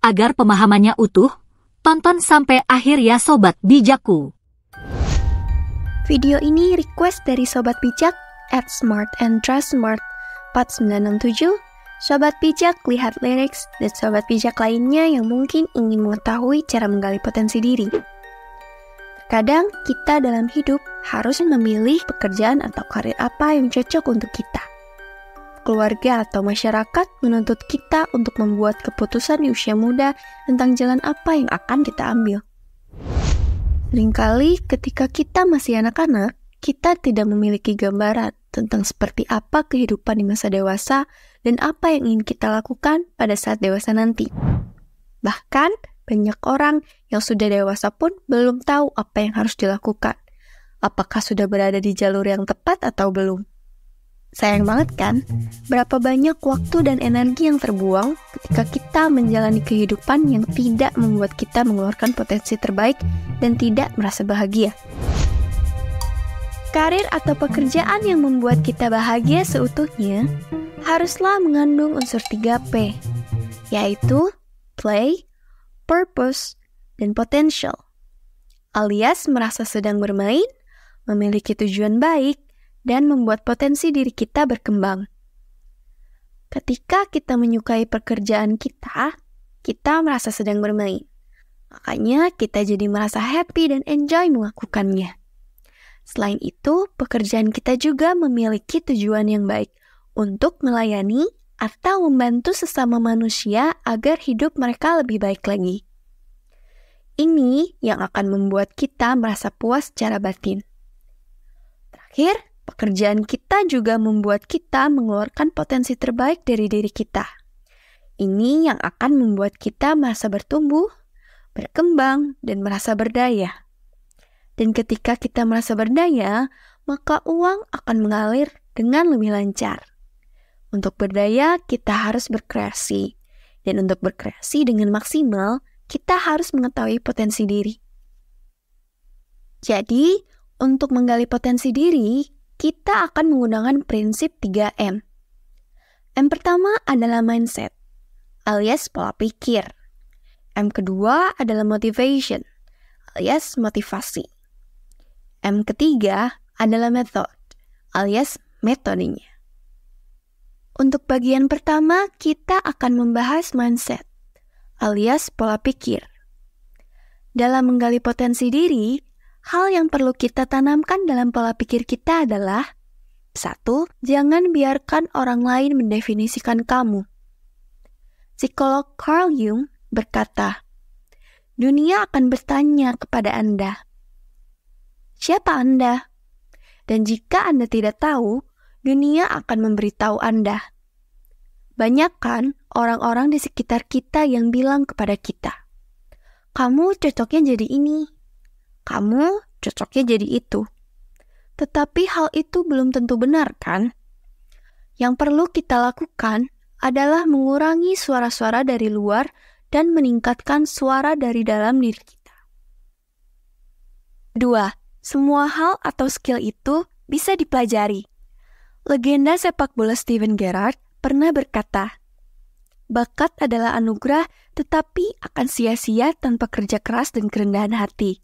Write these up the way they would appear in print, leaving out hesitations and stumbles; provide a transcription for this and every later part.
Agar pemahamannya utuh, tonton sampai akhir ya Sobat Bijakku. Video ini request dari Sobat Bijak @smartandtrustsmart 4967. Sobat Bijak lihat lyrics dan Sobat Bijak lainnya yang mungkin ingin mengetahui cara menggali potensi diri. Terkadang kita dalam hidup harus memilih pekerjaan atau karir apa yang cocok untuk kita. Keluarga atau masyarakat menuntut kita untuk membuat keputusan di usia muda tentang jalan apa yang akan kita ambil. Seringkali ketika kita masih anak-anak, kita tidak memiliki gambaran tentang seperti apa kehidupan di masa dewasa dan apa yang ingin kita lakukan pada saat dewasa nanti. Bahkan, banyak orang yang sudah dewasa pun belum tahu apa yang harus dilakukan. Apakah sudah berada di jalur yang tepat atau belum? Sayang banget kan, berapa banyak waktu dan energi yang terbuang ketika kita menjalani kehidupan yang tidak membuat kita mengeluarkan potensi terbaik dan tidak merasa bahagia. Karir atau pekerjaan yang membuat kita bahagia seutuhnya haruslah mengandung unsur 3P, yaitu play, purpose, dan potential, alias merasa sedang bermain, memiliki tujuan baik, dan membuat potensi diri kita berkembang. Ketika kita menyukai pekerjaan kita, kita merasa sedang bermain. Makanya kita jadi merasa happy dan enjoy melakukannya. Selain itu, pekerjaan kita juga memiliki tujuan yang baik untuk melayani atau membantu sesama manusia agar hidup mereka lebih baik lagi. Ini yang akan membuat kita merasa puas secara batin. Terakhir, pekerjaan kita juga membuat kita mengeluarkan potensi terbaik dari diri kita. Ini yang akan membuat kita merasa bertumbuh, berkembang, dan merasa berdaya. Dan ketika kita merasa berdaya, maka uang akan mengalir dengan lebih lancar. Untuk berdaya, kita harus berkreasi. Dan untuk berkreasi dengan maksimal, kita harus mengetahui potensi diri. Jadi, untuk menggali potensi diri, kita akan menggunakan prinsip 3M. M pertama adalah mindset, alias pola pikir. M kedua adalah motivation, alias motivasi. M ketiga adalah method, alias metodenya. Untuk bagian pertama, kita akan membahas mindset, alias pola pikir. Dalam menggali potensi diri, hal yang perlu kita tanamkan dalam pola pikir kita adalah 1. Jangan biarkan orang lain mendefinisikan kamu. Psikolog Carl Jung berkata, dunia akan bertanya kepada Anda, siapa Anda? Dan jika Anda tidak tahu, dunia akan memberitahu Anda. Banyak kan orang-orang di sekitar kita yang bilang kepada kita, kamu cocoknya jadi ini. Kamu cocoknya jadi itu. Tetapi hal itu belum tentu benar, kan? Yang perlu kita lakukan adalah mengurangi suara-suara dari luar dan meningkatkan suara dari dalam diri kita. 2. Semua hal atau skill itu bisa dipelajari. Legenda sepak bola Steven Gerrard pernah berkata, bakat adalah anugerah tetapi akan sia-sia tanpa kerja keras dan kerendahan hati.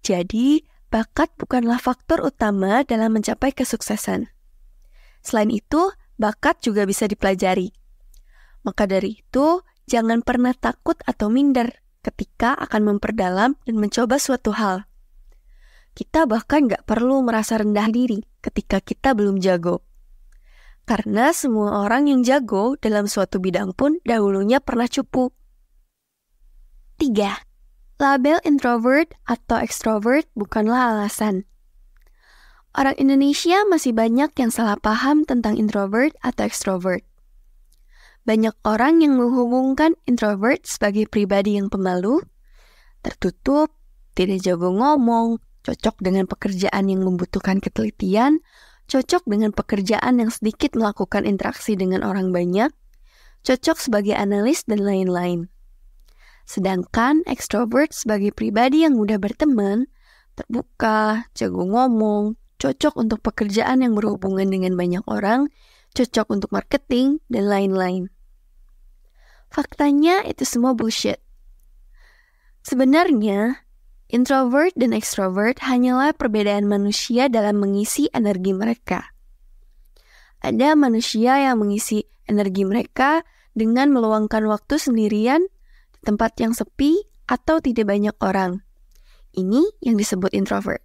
Jadi, bakat bukanlah faktor utama dalam mencapai kesuksesan. Selain itu, bakat juga bisa dipelajari. Maka dari itu, jangan pernah takut atau minder ketika akan memperdalam dan mencoba suatu hal. Kita bahkan gak perlu merasa rendah diri ketika kita belum jago. Karena semua orang yang jago dalam suatu bidang pun dahulunya pernah cupu. 3. Label introvert atau extrovert bukanlah alasan. Orang Indonesia masih banyak yang salah paham tentang introvert atau extrovert. Banyak orang yang menghubungkan introvert sebagai pribadi yang pemalu, tertutup, tidak jago ngomong, cocok dengan pekerjaan yang membutuhkan ketelitian, cocok dengan pekerjaan yang sedikit melakukan interaksi dengan orang banyak, cocok sebagai analis, dan lain-lain. Sedangkan extrovert sebagai pribadi yang mudah berteman, terbuka, jago ngomong, cocok untuk pekerjaan yang berhubungan dengan banyak orang, cocok untuk marketing, dan lain-lain. Faktanya itu semua bullshit. Sebenarnya, introvert dan extrovert hanyalah perbedaan manusia dalam mengisi energi mereka. Ada manusia yang mengisi energi mereka dengan meluangkan waktu sendirian di tempat yang sepi atau tidak banyak orang. Ini yang disebut introvert.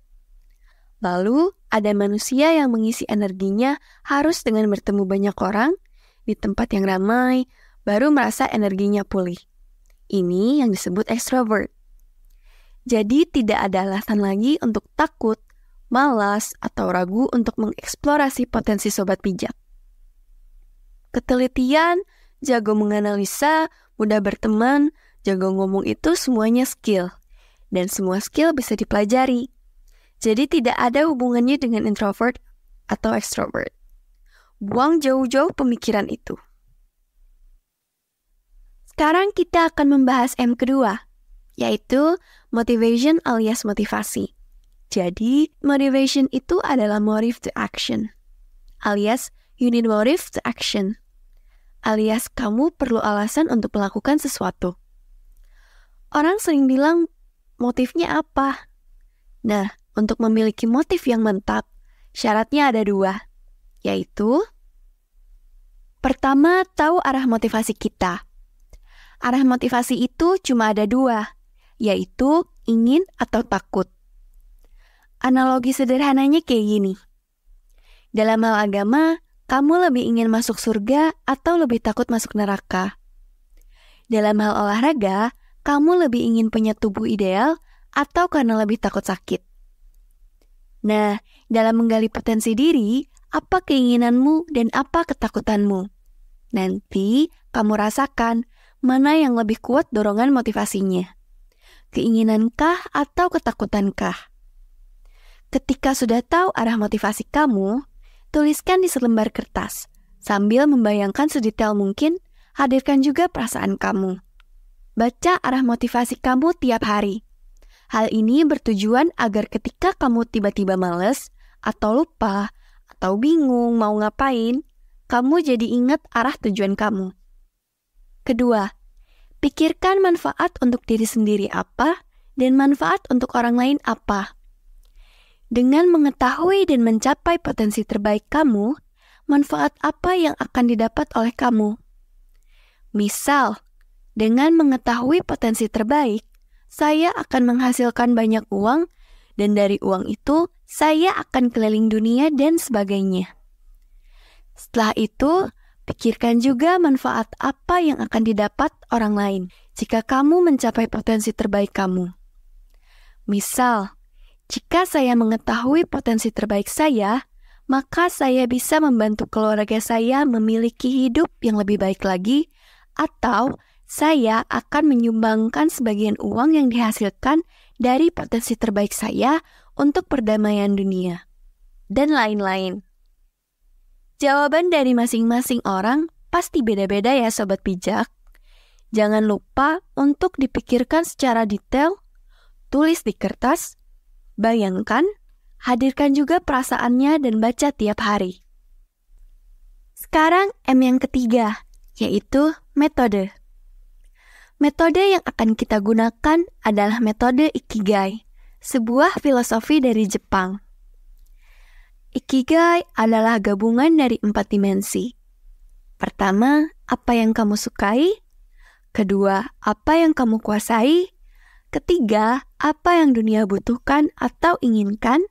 Lalu, ada manusia yang mengisi energinya harus dengan bertemu banyak orang di tempat yang ramai, baru merasa energinya pulih. Ini yang disebut extrovert. Jadi tidak ada alasan lagi untuk takut, malas, atau ragu untuk mengeksplorasi potensi sobat bijak. Ketelitian, jago menganalisa, mudah berteman, jago ngomong itu semuanya skill. Dan semua skill bisa dipelajari. Jadi tidak ada hubungannya dengan introvert atau extrovert. Buang jauh-jauh pemikiran itu. Sekarang kita akan membahas M kedua, yaitu motivation alias motivasi. Jadi, motivation itu adalah motive to action, alias you need motive to action, alias kamu perlu alasan untuk melakukan sesuatu. Orang sering bilang, motifnya apa? Nah, untuk memiliki motif yang mantap, syaratnya ada 2, yaitu pertama, tahu arah motivasi kita. Arah motivasi itu cuma ada 2, yaitu ingin atau takut. Analogi sederhananya kayak gini. Dalam hal agama, kamu lebih ingin masuk surga atau lebih takut masuk neraka? Dalam hal olahraga, kamu lebih ingin punya tubuh ideal atau karena lebih takut sakit? Nah, dalam menggali potensi diri, apa keinginanmu dan apa ketakutanmu? Nanti kamu rasakan mana yang lebih kuat dorongan motivasinya. Keinginankah atau ketakutankah? Ketika sudah tahu arah motivasi kamu, tuliskan di selembar kertas. Sambil membayangkan sedetail mungkin, hadirkan juga perasaan kamu. Baca arah motivasi kamu tiap hari. Hal ini bertujuan agar ketika kamu tiba-tiba males, atau lupa, atau bingung mau ngapain, kamu jadi ingat arah tujuan kamu. Kedua, pikirkan manfaat untuk diri sendiri apa dan manfaat untuk orang lain apa. Dengan mengetahui dan mencapai potensi terbaik kamu, manfaat apa yang akan didapat oleh kamu? Misal, dengan mengetahui potensi terbaik, saya akan menghasilkan banyak uang, dan dari uang itu, saya akan keliling dunia dan sebagainya. Setelah itu, pikirkan juga manfaat apa yang akan didapat orang lain jika kamu mencapai potensi terbaik kamu. Misal, jika saya mengetahui potensi terbaik saya, maka saya bisa membantu keluarga saya memiliki hidup yang lebih baik lagi, atau saya akan menyumbangkan sebagian uang yang dihasilkan dari potensi terbaik saya untuk perdamaian dunia, dan lain-lain. Jawaban dari masing-masing orang pasti beda-beda ya sobat bijak. Jangan lupa untuk dipikirkan secara detail, tulis di kertas, bayangkan, hadirkan juga perasaannya dan baca tiap hari. Sekarang M yang ketiga, yaitu metode. Metode yang akan kita gunakan adalah metode Ikigai, sebuah filosofi dari Jepang. Ikigai adalah gabungan dari 4 dimensi. Pertama, apa yang kamu sukai. Kedua, apa yang kamu kuasai. Ketiga, apa yang dunia butuhkan atau inginkan.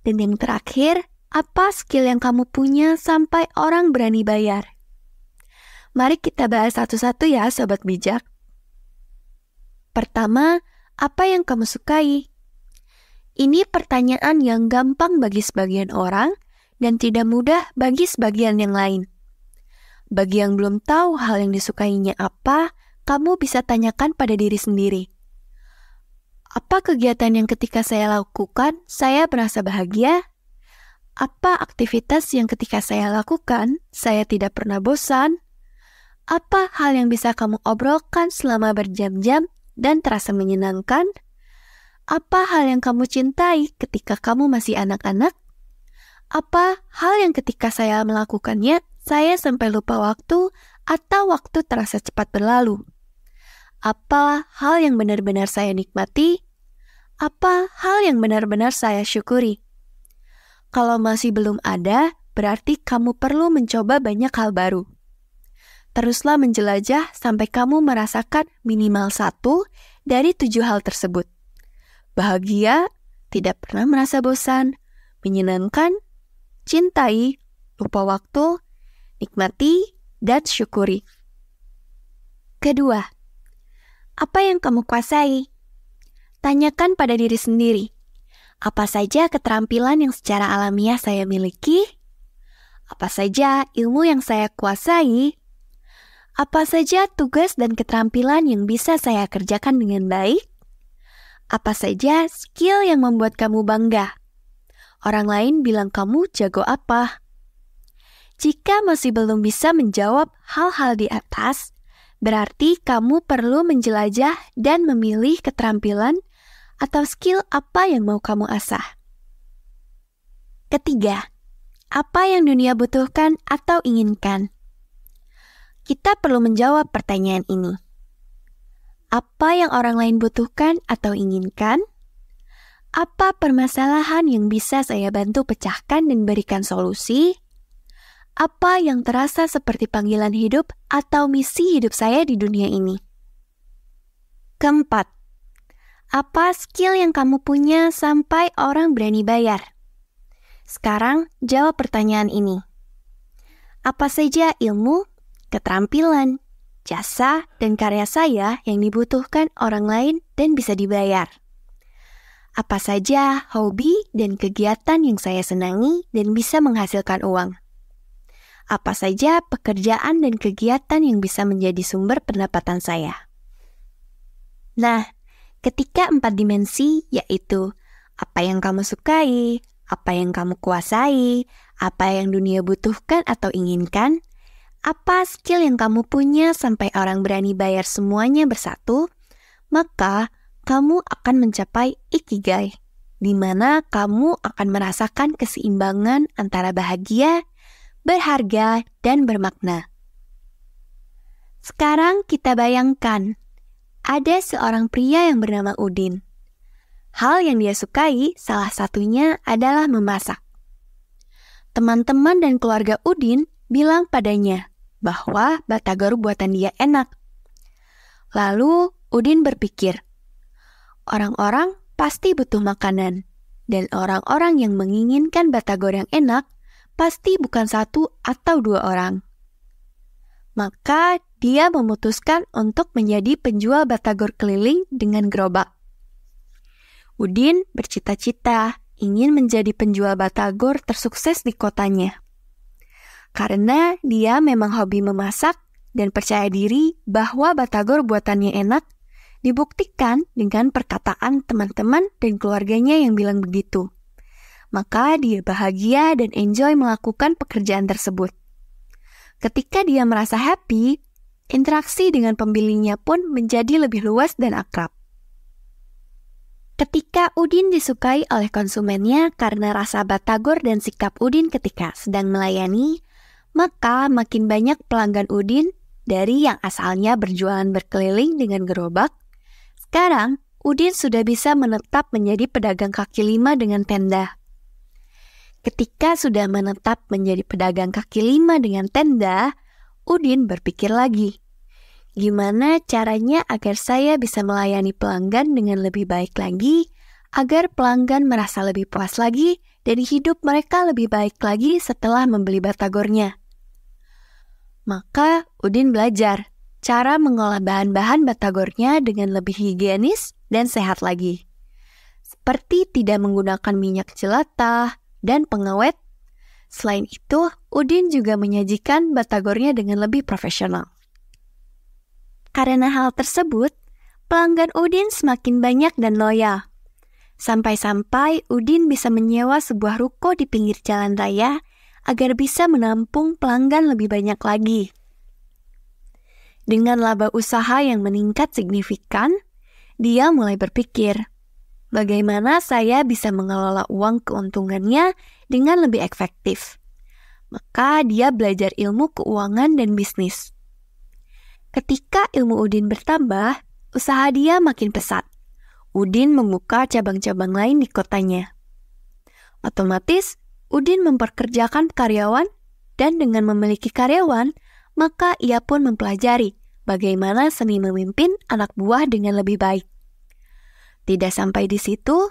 Dan yang terakhir, apa skill yang kamu punya sampai orang berani bayar. Mari kita bahas satu-satu ya sobat bijak. Pertama, apa yang kamu sukai? Ini pertanyaan yang gampang bagi sebagian orang dan tidak mudah bagi sebagian yang lain. Bagi yang belum tahu hal yang disukainya apa, kamu bisa tanyakan pada diri sendiri. Apa kegiatan yang ketika saya lakukan, saya merasa bahagia? Apa aktivitas yang ketika saya lakukan, saya tidak pernah bosan? Apa hal yang bisa kamu obrolkan selama berjam-jam dan terasa menyenangkan? Apa hal yang kamu cintai ketika kamu masih anak-anak? Apa hal yang ketika saya melakukannya, saya sampai lupa waktu atau waktu terasa cepat berlalu? Apa hal yang benar-benar saya nikmati? Apa hal yang benar-benar saya syukuri? Kalau masih belum ada, berarti kamu perlu mencoba banyak hal baru. Teruslah menjelajah sampai kamu merasakan minimal 1 dari 7 hal tersebut. Bahagia, tidak pernah merasa bosan, menyenangkan, cintai, lupa waktu, nikmati, dan syukuri. Kedua, apa yang kamu kuasai? Tanyakan pada diri sendiri, apa saja keterampilan yang secara alamiah saya miliki? Apa saja ilmu yang saya kuasai? Apa saja tugas dan keterampilan yang bisa saya kerjakan dengan baik? Apa saja skill yang membuat kamu bangga? Orang lain bilang kamu jago apa? Jika masih belum bisa menjawab hal-hal di atas, berarti kamu perlu menjelajah dan memilih keterampilan atau skill apa yang mau kamu asah. Ketiga, apa yang dunia butuhkan atau inginkan? Kita perlu menjawab pertanyaan ini. Apa yang orang lain butuhkan atau inginkan? Apa permasalahan yang bisa saya bantu pecahkan dan berikan solusi? Apa yang terasa seperti panggilan hidup atau misi hidup saya di dunia ini? Keempat, apa skill yang kamu punya sampai orang berani bayar? Sekarang jawab pertanyaan ini. Apa saja ilmu, keterampilan, jasa, dan karya saya yang dibutuhkan orang lain dan bisa dibayar? Apa saja hobi dan kegiatan yang saya senangi dan bisa menghasilkan uang? Apa saja pekerjaan dan kegiatan yang bisa menjadi sumber pendapatan saya? Nah, ketika 4 dimensi, yaitu apa yang kamu sukai, apa yang kamu kuasai, apa yang dunia butuhkan atau inginkan, apa skill yang kamu punya sampai orang berani bayar semuanya bersatu, maka kamu akan mencapai Ikigai, di mana kamu akan merasakan keseimbangan antara bahagia, berharga, dan bermakna. Sekarang kita bayangkan, ada seorang pria yang bernama Udin. Hal yang dia sukai salah satunya adalah memasak. Teman-teman dan keluarga Udin bilang padanya bahwa batagor buatan dia enak. Lalu Udin berpikir, orang-orang pasti butuh makanan, dan orang-orang yang menginginkan batagor yang enak pasti bukan 1 atau 2 orang. Maka dia memutuskan untuk menjadi penjual batagor keliling dengan gerobak. Udin bercita-cita ingin menjadi penjual batagor tersukses di kotanya. Karena dia memang hobi memasak dan percaya diri bahwa batagor buatannya enak, dibuktikan dengan perkataan teman-teman dan keluarganya yang bilang begitu. Maka dia bahagia dan enjoy melakukan pekerjaan tersebut. Ketika dia merasa happy, interaksi dengan pembelinya pun menjadi lebih luas dan akrab. Ketika Udin disukai oleh konsumennya karena rasa batagor dan sikap Udin ketika sedang melayani, maka makin banyak pelanggan Udin dari yang asalnya berjualan berkeliling dengan gerobak. Sekarang, Udin sudah bisa menetap menjadi pedagang kaki 5 dengan tenda. Ketika sudah menetap menjadi pedagang kaki 5 dengan tenda, Udin berpikir lagi, gimana caranya agar saya bisa melayani pelanggan dengan lebih baik lagi, agar pelanggan merasa lebih puas lagi, dan hidup mereka lebih baik lagi setelah membeli batagornya. Maka Udin belajar cara mengolah bahan-bahan batagornya dengan lebih higienis dan sehat lagi. Seperti tidak menggunakan minyak jelantah dan pengawet. Selain itu, Udin juga menyajikan batagornya dengan lebih profesional. Karena hal tersebut, pelanggan Udin semakin banyak dan loyal. Sampai-sampai Udin bisa menyewa sebuah ruko di pinggir jalan raya agar bisa menampung pelanggan lebih banyak lagi. Dengan laba usaha yang meningkat signifikan, dia mulai berpikir, bagaimana saya bisa mengelola uang keuntungannya dengan lebih efektif? Maka dia belajar ilmu keuangan dan bisnis. Ketika ilmu Udin bertambah, usaha dia makin pesat. Udin membuka cabang-cabang lain di kotanya. Otomatis, Udin memperkerjakan karyawan, dan dengan memiliki karyawan, maka ia pun mempelajari bagaimana seni memimpin anak buah dengan lebih baik. Tidak sampai di situ,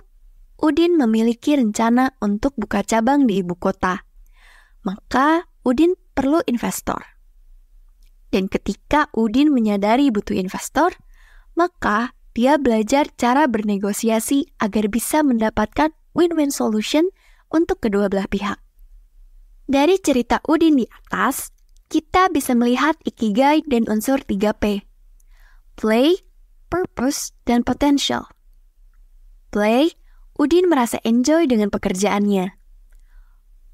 Udin memiliki rencana untuk buka cabang di ibu kota. Maka Udin perlu investor. Dan ketika Udin menyadari butuh investor, maka dia belajar cara bernegosiasi agar bisa mendapatkan win-win solution untuk kedua belah pihak. Dari cerita Udin di atas, kita bisa melihat ikigai dan unsur 3P. Play, purpose, dan potential. Play, Udin merasa enjoy dengan pekerjaannya.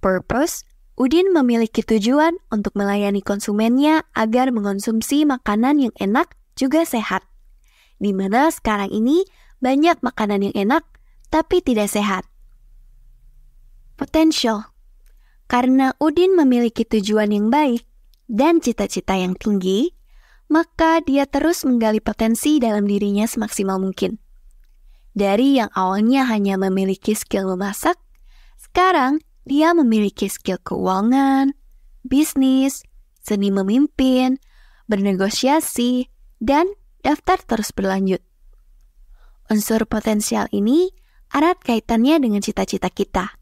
Purpose, Udin memiliki tujuan untuk melayani konsumennya agar mengonsumsi makanan yang enak juga sehat. Di mana sekarang ini banyak makanan yang enak tapi tidak sehat. Potential, karena Udin memiliki tujuan yang baik dan cita-cita yang tinggi, maka dia terus menggali potensi dalam dirinya semaksimal mungkin. Dari yang awalnya hanya memiliki skill memasak, sekarang dia memiliki skill keuangan, bisnis, seni memimpin, bernegosiasi, dan daftar terus berlanjut. Unsur potensial ini erat kaitannya dengan cita-cita kita.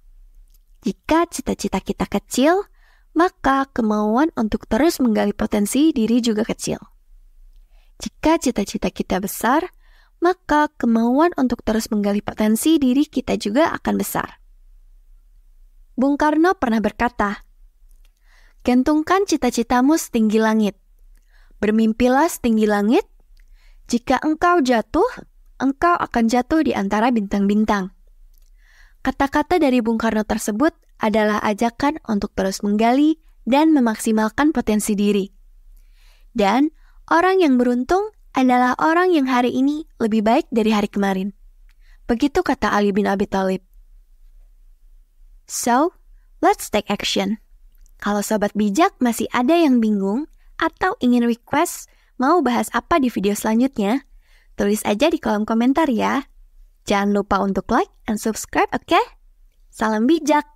Jika cita-cita kita kecil, maka kemauan untuk terus menggali potensi diri juga kecil. Jika cita-cita kita besar, maka kemauan untuk terus menggali potensi diri kita juga akan besar. Bung Karno pernah berkata, "Gantungkan cita-citamu setinggi langit. Bermimpilah setinggi langit. Jika engkau jatuh, engkau akan jatuh di antara bintang-bintang." Kata-kata dari Bung Karno tersebut adalah ajakan untuk terus menggali dan memaksimalkan potensi diri. Dan orang yang beruntung adalah orang yang hari ini lebih baik dari hari kemarin. Begitu kata Ali bin Abi Thalib. So, let's take action. Kalau sobat bijak masih ada yang bingung atau ingin request mau bahas apa di video selanjutnya, tulis aja di kolom komentar ya. Jangan lupa untuk like and subscribe, oke? Salam bijak!